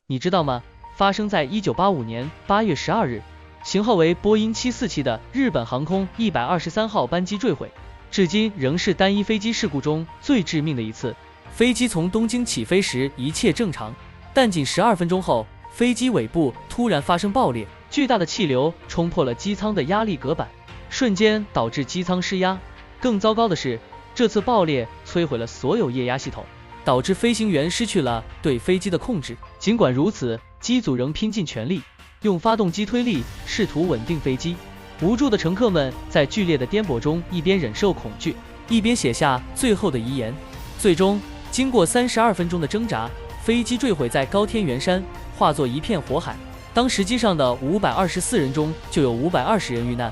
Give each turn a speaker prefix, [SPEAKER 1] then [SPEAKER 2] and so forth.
[SPEAKER 1] 你知道吗？发生在1985年8月12日，型号为波音747的日本航空123号班机坠毁，至今仍是单一飞机事故中最致命的一次。飞机从东京起飞时一切正常，但仅12分钟后，飞机尾部突然发生爆裂，巨大的气流冲破了机舱的压力隔板，瞬间导致机舱失压。更糟糕的是，这次爆裂摧毁了所有液压系统，导致飞行员失去了对飞机的控制。尽管如此，机组仍拼尽全力，用发动机推力试图稳定飞机。无助的乘客们在剧烈的颠簸中一边忍受恐惧，一边写下最后的遗言。最终，经过32分钟的挣扎，飞机坠毁在高天原山，化作一片火海。当时机上的524人中就有520人遇难。